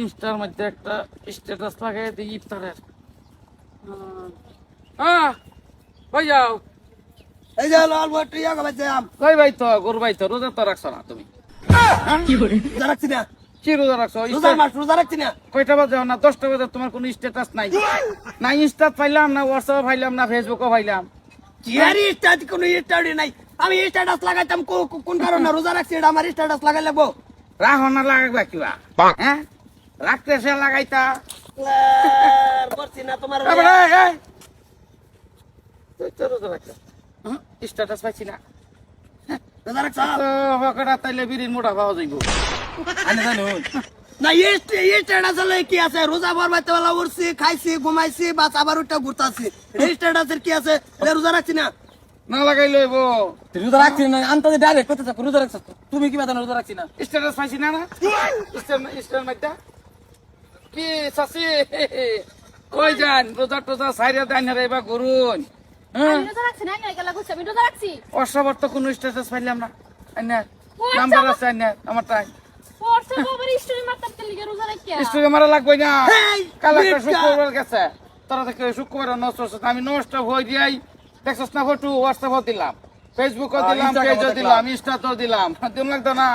ইনস্টার মধ্যে একটা স্ট্যাটাস লাগাই দিই ইফতারের। কই যাও? এই যে লাল বট্টি ইয়া কবে যাম কই ভাই তো গরু ভাই তো রোজা তো রাখছো না তুমি? রোজা রাখছি না কি রোজা রাখছো? রোজার মাস রোজা রাখছি না কয়টা বাজে না? 10টা বাজে তোমার কোনো স্ট্যাটাস নাই? না ইনস্টা পাইলাম, না হোয়াটসঅ্যাপ পাইলাম, না ফেসবুকও পাইলাম। কি আর স্ট্যাটাস কোনো স্ট্যাটাস নাই। আমি স্ট্যাটাস লাগাইতাম কোন কারণে রোজা রাখছি এটা আমার স্ট্যাটাস লাগাই লাগবো? রাখো না লাগাইবা কিবা? হ্যাঁ রাখতে সে লাগাইতা। বলছি না তোমার স্ট্যাটাস পাইছি না। রোজা রাখছ বকড়া তাইলে বিড়ির মোটা পাওয়া যাইব। আমি জানো না স্ট্যাটাস হলে কি আছে? রোজা বরবাইতে বেলা উঠছি, খাইছি, ঘুমাইছি, বাস আবার উঠে ঘুরতাছি। স্ট্যাটাসের কি আছে? রোজা রাখছি না। না লাগাই লইব। রোজা রাখছি না আনতে ডাইরেক্ট করতে থাকো রোজা রাখছ তুমি কি বাদানো রোজা রাখছি না? স্ট্যাটাস পাইছি না। না স্ট্যাটাস মাইটা কি চাচি কই যান? রোজা টোজা সাইরা দেন রে বা করুন। অসবর তো কোনো স্ট্যাটাস পাইলাম না। নাম্বার আছে আমার টাই স্টোরি মারা লাগবে না। কাল একটা শুক্রবার গেছে, তোরা থেকে শুক্রবার নষ্ট হচ্ছে। আমি নষ্ট হয়ে যাই দেখছস না? ফটো হোয়াটসঅ্যাপও দিলাম, ফেসবুকও দিলাম, পেজও দিলাম, ইনস্টাতেও দিলাম। দিন লাগতো না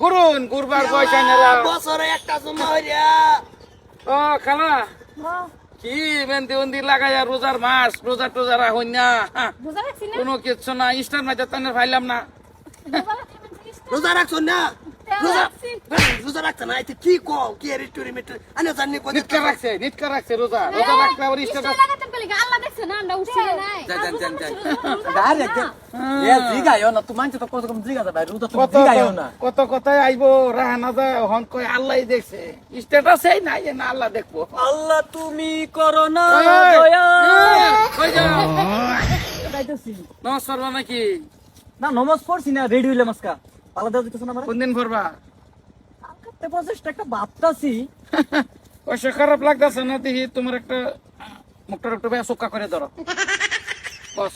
করুন গুরবার পয়সা নেলা বছরে একটা জমা হইয়া। ও খালা কি মেহেন্দি উন্দি লাগাইয়া রোজার মাস রোজা টোজা রাখুন না। কোনো কিছু না। ইনস্টার মাঝে তো ফাইলাম না। রোজা রাখছো না? রোজা রাখছো না? এতে কি কও? কি এর স্টোরি মেটার আনে জানি কই নিটকা রাখছে রোজা রোজা রাখলে আবার স্ট্যাটাস কত কথাই আইবো রাহা না যায়। হন কই আল্লাহ দেখছে, স্ট্যাটাসই নাই না আল্লাহ দেখবো। আল্লাহ তুমি করো না নমস্কার নাকি? না নমাজ পড়ছি না, রেডি হইলাম আজকা পালা দাও দিতেছ না আমারে? কোন দিন পড়বা? কালকে প্রজেক্ট একটা ভাবতাছি। পয়সা খারাপ লাগতেছে না দেখি তোমার একটা মুখটা একটু চোখা করে ধরো বস।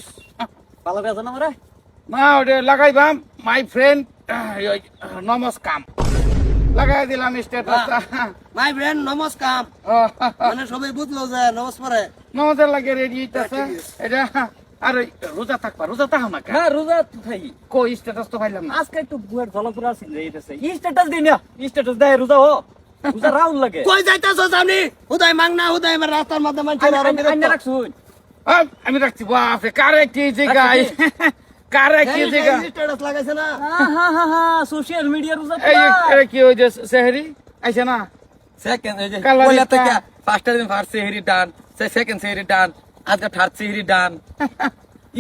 পালা দাও না আমারে? না ওটা লাগাইবাম মাই ফ্রেন্ড নমস্কার লাগাই দিলাম স্ট্যাটাস। মাই ফ্রেন্ড নমস্কার মানে সবাই বুঝলো যে নমস্কার নমস্কার লাগে রেডি হইতাছে এটা। আর রোজা থাকবা? রোজা থাকো না? হ্যাঁ রোজা থাকি। কই স্ট্যাটাস তো পাইলাম না। আজকে একটু বুয়ের জলপুরা আছে এইতেছে স্ট্যাটাস দিই না। স্ট্যাটাস দেয় রোজা ও রোজা রাউল লাগে। কই যাইতাছো আপনি? হুদাই মাংনা হুদাই আমার রাস্তার মধ্যে মানুষ আইনা রাখছুন। আমি রাখছি বাপরে কারে কি জায়গায় কারে কি জায়গা স্ট্যাটাস লাগাইছে না? হ্যাঁ হ্যাঁ হ্যাঁ সোশ্যাল মিডিয়া রোজা এই কি ওই যে সেহরি আইছে না? সেকেন্ড এই যে কইলা থেকে ফার্স্ট দিন ফার্স্ট সেহরি ডান সেকেন্ড সেহরি ডান আজকে থার্ড সেহরি ডান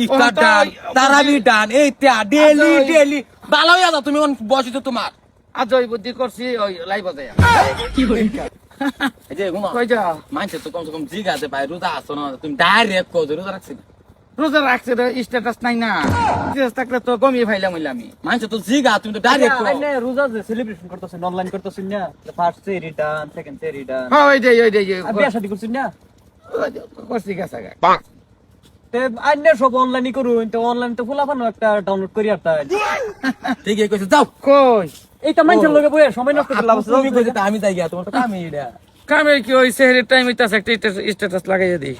ইফতার ডান তারাবি ডান এইটা ডেইলি ডেইলি ভালো হইয়া যাও তুমি বসি তো তোমার আজ ওই বুদ্ধি করছি ওই লাইভ যায় কি বলি এই যে ঘুমা কই যা মানছে তো কমসে কম জিগাতে ভাই রোজা আসো না তুমি ডাইরেক্ট কও রোজা রাখছি না। রোজা রাখছে স্ট্যাটাস নাই না। স্ট্যাটাস থাকলে তো গমিয়ে ফাইলাম হইলাম আমি। মানছে তো জিগা তুমি তো ডাইরেক্ট কও না। রোজা যে সেলিব্রেশন করতেছেন অনলাইন করতেছেন না? ফার্স্ট সে রিটার্ন সেকেন্ড সে রিটার্ন হ্যাঁ ওই যে বিয়া শাদী করছেন না? করছি গেছে তে আইনে সব অনলাইনই করুন তো অনলাইন তো ফুলাফানো একটা ডাউনলোড করি আর তাই ঠিকই কইছে যাও কই এইটা মানুষের লগে বইয়া সময় নষ্ট করে লাভ আছে। তুমি কইছে তা আমি যাই গিয়া তোমার তো কামই এটা কামে কি ওই সেহরির টাইম হইতাছে একটা স্ট্যাটাস লাগাইয়া দিই।